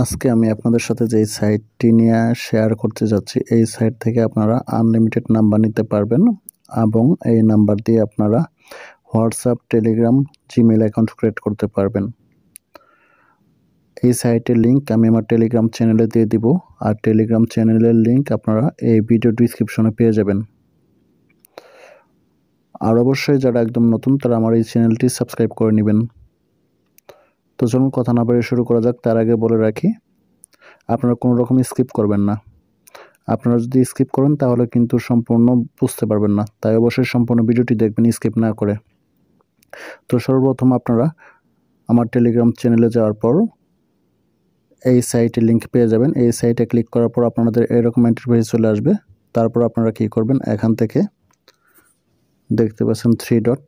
আজকে আমি আপনাদের সাথে যেই সাইটটি নিয়ে শেয়ার করতে যাচ্ছি, এই সাইট থেকে আপনারা আনলিমিটেড নাম্বার নিতে পারবেন এবং এই নাম্বার দিয়ে আপনারা WhatsApp, Telegram, Gmail account create করতে পারবেন। এই সাইটের লিঙ্ক আমি আমার টেলিগ্রাম চ্যানেলে দিয়ে দিব, আর টেলিগ্রাম চ্যানেলের লিঙ্ক আপনারা এই ভিডিও ডিসক্রিপশনে পেয়ে যাবেন। আর অবশ্যই যারা একদম নতুন তারা আমার এই চ্যানেলটি সাবস্ক্রাইব করে নেবেন। তো চলুন কথা না বাড়িয়ে শুরু করা যাক। তার আগে বলে রাখি, আপনারা কোনো রকম স্কিপ করবেন না। আপনারা যদি স্কিপ করেন তাহলে কিন্তু সম্পূর্ণ বুঝতে পারবেন না, তাই অবশ্যই সম্পূর্ণ ভিডিওটি দেখবেন স্কিপ না করে। তো সর্বপ্রথম আপনারা আমার টেলিগ্রাম চ্যানেলে যাওয়ার পর এই সাইটের লিঙ্ক পেয়ে যাবেন। এই সাইটে ক্লিক করার পর আপনাদের এরকম ইন্টারফেস চলে আসবে। তারপর আপনারা কি করবেন, এখান থেকে দেখতে পাচ্ছেন 3 ডট,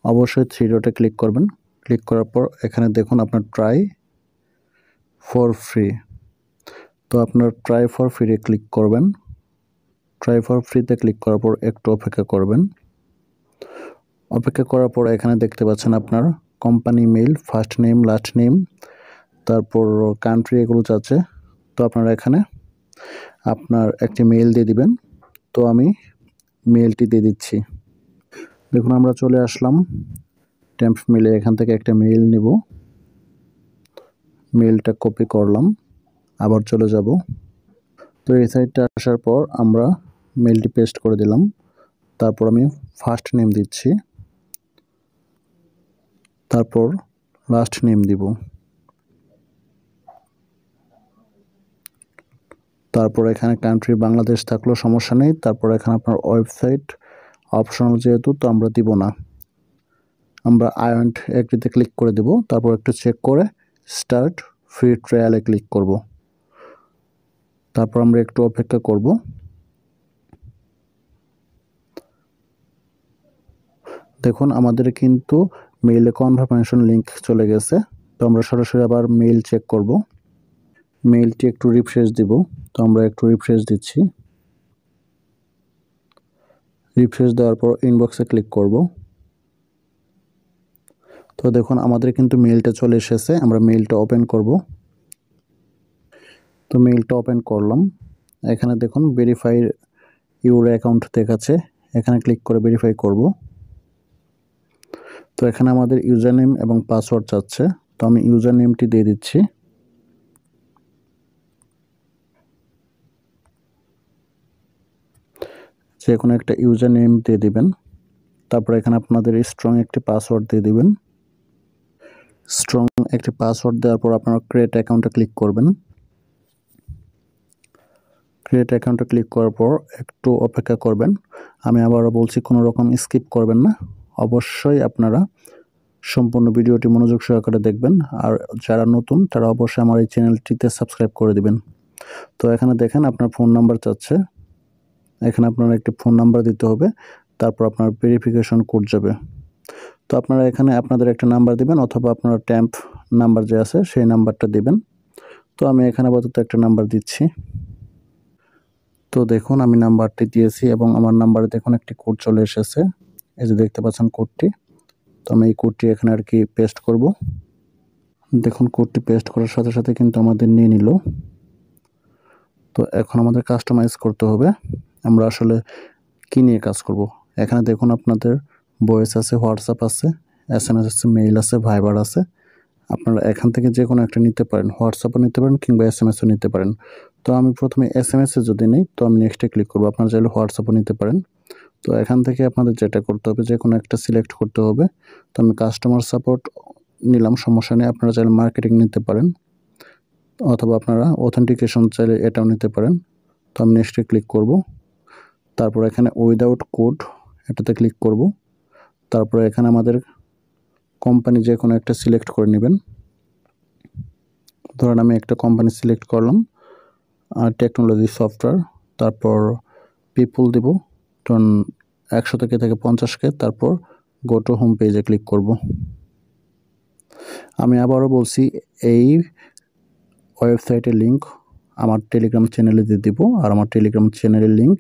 অবশ্যই 3 ডটে ক্লিক করবেন। ক্লিক করার পর এখানে দেখুন আপনার ট্রাই ফর ফ্রি, তো আপনার ট্রাই ফর ফ্রি ক্লিক করবেন। ট্রাই ফর ফ্রিতে ক্লিক করার পর একটু অপেক্ষা করবেন। অপেক্ষা করার পর এখানে দেখতে পাচ্ছেন আপনার company mail, first name, last name, তারপর কান্ট্রি, এগুলো চাচ্ছে। তো আপনারা এখানে আপনার একটি মেইল দিয়ে দিবেন। তো আমি মেইলটি দিয়ে দিচ্ছি। দেখুন আমরা চলে আসলাম টেম্প মেইলে। এখান থেকে একটা মেইল নিব, মেইলটা কপি করলাম, আবার চলে যাব। তো এই সাইটটা আসার পর আমরা মেইলটি পেস্ট করে দিলাম। তারপর আমি ফার্স্ট নেম দিচ্ছি, তারপর লাস্ট নেম দিব, তারপর এখানে কান্ট্রি বাংলাদেশ থাকলেও সমস্যা নেই। তারপর এখানে আপনার ওয়েবসাইট অপশনাল যেহেতু, তো আমরা দিব না, আমরা আই ওয়ান্ট এগ্রিতে ক্লিক করে দেব। তারপর একটু চেক করে স্টার্ট ফ্রি ট্রায়ালে ক্লিক করব। তারপর আমরা একটু অপেক্ষা করব। দেখুন আমাদের কিন্তু মেইলে কনফার্মেশন লিঙ্ক চলে গেছে। তো আমরা সরাসরি আবার মেইল চেক করব। মেইলটি একটু রিফ্রেশ দিব, তো আমরা একটু রিফ্রেশ দিচ্ছি। রিফ্রেশ দেওয়ার পর ইনবক্সে ক্লিক করব। তো দেখুন আমাদের কিন্তু মেইলটা চলে এসেছে। আমরা মেইলটা ওপেন করব। তো মেইলটা ওপেন করলাম। এখানে দেখুন ভেরিফাই ইউর অ্যাকাউন্ট দেখাচ্ছে, এখানে ক্লিক করে ভেরিফাই করব। তো এখানে আমাদের ইউজার নেম এবং পাসওয়ার্ড চাচ্ছে, তো আমি ইউজার নেমটি দিয়ে দিচ্ছি। যে কোনো একটা ইউজার নেম দিয়ে দিবেন। তারপর এখানে আপনাদের স্ট্রং একটি পাসওয়ার্ড দিয়ে দিবেন। স্ট্রং একটি পাসওয়ার্ড দেওয়ার পর আপনারা ক্রিয়েট অ্যাকাউন্টে ক্লিক করবেন। ক্রিয়েট অ্যাকাউন্টে ক্লিক করার পর একটু অপেক্ষা করবেন। আমি আবারও বলছি, কোনো রকম স্কিপ করবেন না। অবশ্যই আপনারা সম্পূর্ণ ভিডিওটি মনোযোগ সহকারে দেখবেন। আর যারা নতুন তারা অবশ্যই আমার এই চ্যানেলটিতে সাবস্ক্রাইব করে দিবেন। তো এখানে দেখেন আপনার ফোন নাম্বার চাচ্ছে, এখানে আপনার একটি ফোন নাম্বার দিতে হবে। তারপর আপনার ভেরিফিকেশন কোড যাবে। তো আপনারা এখানে আপনাদের একটা নাম্বার দিবেন, অথবা আপনারা ট্যাম্প নাম্বার যে আছে সেই নাম্বারটা দিবেন। তো আমি এখানে আপাতত একটা নাম্বার দিচ্ছি। তো দেখুন আমি নাম্বারটি দিয়েছি এবং আমার নাম্বারে দেখুন একটি কোড চলে এসেছে। এই যে দেখতে পাচ্ছেন কোডটি। তো আমি এই কোডটি এখানে আর কি পেস্ট করব। দেখুন কোডটি পেস্ট করার সাথে সাথে কিন্তু আমাদের নিয়ে নিল। তো এখন আমাদের কাস্টমাইজ করতে হবে। আমরা আসলে কী নিয়ে কাজ করব। এখানে দেখুন আপনাদের ভয়েস আছে, হোয়াটসঅ্যাপ আছে, SMS আছে, মেইল আছে, ভাইবার আছে। আপনারা এখান থেকে যে কোনো একটা নিতে পারেন, হোয়াটসঅ্যাপও নিতে পারেন কিংবা SMSও নিতে পারেন। তো আমি প্রথমে SMS-এ যদি নিই, তো আমি নেক্সটে ক্লিক করব। আপনারা চাইলে হোয়াটসঅ্যাপও নিতে পারেন। তো এখান থেকে আপনাদের যেটা করতে হবে, যে কোনো একটা সিলেক্ট করতে হবে। তো আমি কাস্টমার সাপোর্ট নিলাম, সমস্যা নেই। আপনারা চাইলে মার্কেটিং নিতে পারেন, অথবা আপনারা অথেন্টিকেশন চাইলে এটাও নিতে পারেন। তো আমি নেক্সটে ক্লিক করব। তারপর এখানে উইদাউট কোড এটাতে ক্লিক করব। তারপরে এখানে আমাদের কোম্পানি যে কোনো একটা সিলেক্ট করে নেবেন। ধরেন আমি একটা কোম্পানি সিলেক্ট করলাম, টেকনোলজি সফটওয়্যার। তারপর পিপল দিব, ধরুন 100 থেকে 50K। তারপর গো টু হোম পেজে ক্লিক করব। আমি আবারও বলছি, এই ওয়েবসাইটের লিঙ্ক আমার টেলিগ্রাম চ্যানেলে দিয়ে দিব, আর আমার টেলিগ্রাম চ্যানেলের লিঙ্ক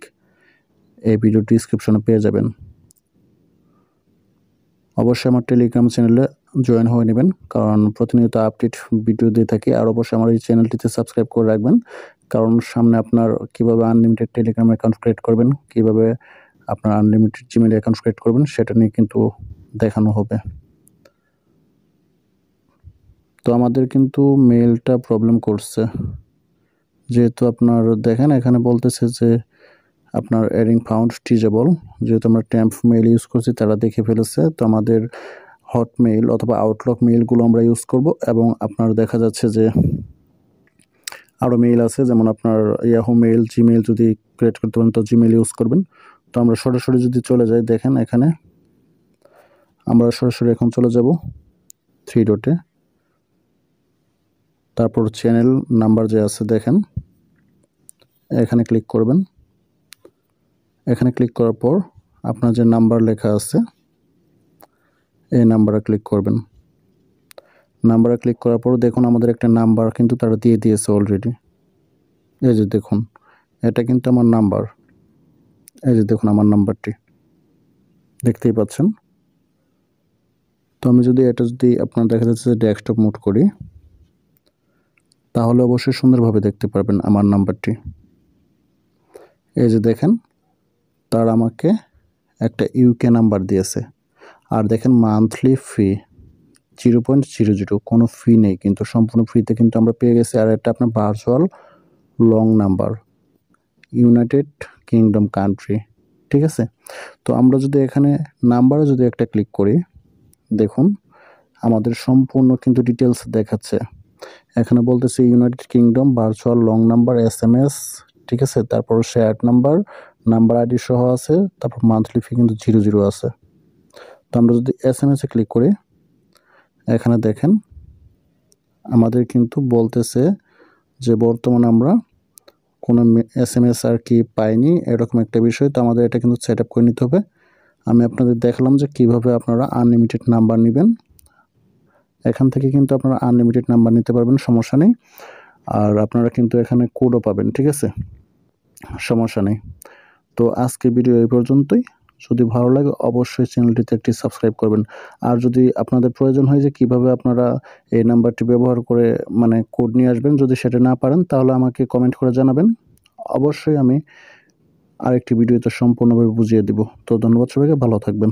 এই ভিডিও ডিসক্রিপশনে পেয়ে যাবেন। অবশ্যই আমার টেলিগ্রাম চ্যানেলে জয়েন হয়ে নেবেন, কারণ প্রতিনিয়ত আপডেট ভিডিও দিয়ে থাকি। আর অবশ্যই আমার এই চ্যানেলটিতে সাবস্ক্রাইব করে রাখবেন, কারণ সামনে আপনার কীভাবে আনলিমিটেড টেলিগ্রাম অ্যাকাউন্ট ক্রিয়েট করবেন, কীভাবে আপনার আনলিমিটেড জিমেইল অ্যাকাউন্ট ক্রিয়েট করবেন সেটা নিয়ে কিন্তু দেখানো হবে। তো আমাদের কিন্তু মেইলটা প্রবলেম করছে, যেহেতু আপনার দেখেন এখানে বলতেছে যে আপনার এডিং ফাউন্ড টিজেবল, যেহেতু আমরা ট্যাম্প মেইল ইউজ করছি তারা দেখে ফেলেছে। তো আমাদের হটমেইল অথবা আউটলুক মেইলগুলো আমরা ইউজ করব, এবং আপনার দেখা যাচ্ছে যে আরও মেইল আছে, যেমন আপনার ইয়াহু মেইল, জিমেইল যদি ক্রিয়েট করতে পারেন তো জিমেইল ইউজ করবেন। তো আমরা সরাসরি যদি চলে যাই, দেখেন এখানে আমরা সরাসরি এখন চলে যাব 3 ডটে, তারপর চ্যানেল নাম্বার যে আছে দেখেন এখানে ক্লিক করবেন। এখানে ক্লিক করার পর আপনার যে নাম্বার লেখা আছে এই নাম্বারে ক্লিক করবেন। নাম্বারে ক্লিক করার পর দেখুন আমাদের একটা নাম্বার কিন্তু তারা দিয়ে দিয়েছে অলরেডি। এই যে দেখুন, এটা কিন্তু আমার নাম্বার। এই যে দেখুন আমার নাম্বারটি দেখতেই পাচ্ছেন। তো আমি যদি এটা যদি আপনার দেখা যাচ্ছে যে ডেস্কটপ মোড করি, তাহলে অবশ্যই সুন্দরভাবে দেখতে পারবেন আমার নাম্বারটি। এই যে দেখেন তারা আমাকে একটা ইউকে নাম্বার দিয়েছে, আর দেখেন মান্থলি ফি 0.00, কোনো ফি নেই কিন্তু, সম্পূর্ণ ফ্রিতে কিন্তু আমরা পেয়ে গেছি। আর এটা আপনার virtual long number, United kingdom country, ঠিক আছে। তো আমরা যদি এখানে নাম্বারে যদি একটা ক্লিক করি, দেখুন আমাদের সম্পূর্ণ কিন্তু ডিটেলস দেখাচ্ছে। এখানে বলতেছে United kingdom virtual long number SMS, ঠিক আছে। তারপর শেয়ার্ড নাম্বার, নাম্বার আইডি সহ আছে, তারপর মান্থলি ফি কিন্তু 00 আছে। তো আমরা যদি SMS এ ক্লিক করি, এখানে দেখেন আমাদের কিন্তু বলতেছে যে বর্তমানে আমরা কোনো SMS আর কি পাইনি, এরকম একটা বিষয়। তো আমাদের এটা কিন্তু সেট আপ করে নিতে হবে। আমি আপনাদের দেখালাম যে কিভাবে আপনারা আনলিমিটেড নাম্বার নেবেন। এখান থেকে কিন্তু আপনারা আনলিমিটেড নাম্বার নিতে পারবেন, সমস্যা নেই। আর আপনারা কিন্তু এখানে কোডও পাবেন, ঠিক আছে, সমস্যা নেই। তো আজকের ভিডিও এই পর্যন্তই। যদি ভালো লাগে অবশ্যই চ্যানেলটিতে একটি সাবস্ক্রাইব করবেন। আর যদি আপনাদের প্রয়োজন হয় যে কীভাবে আপনারা এই নাম্বারটি ব্যবহার করে মানে কোড নিয়ে আসবেন, যদি সেটা না পারেন তাহলে আমাকে কমেন্ট করে জানাবেন। অবশ্যই আমি আরেকটি ভিডিওতে সম্পূর্ণভাবে বুঝিয়ে দেব। তো ধন্যবাদ সবাইকে, ভালো থাকবেন।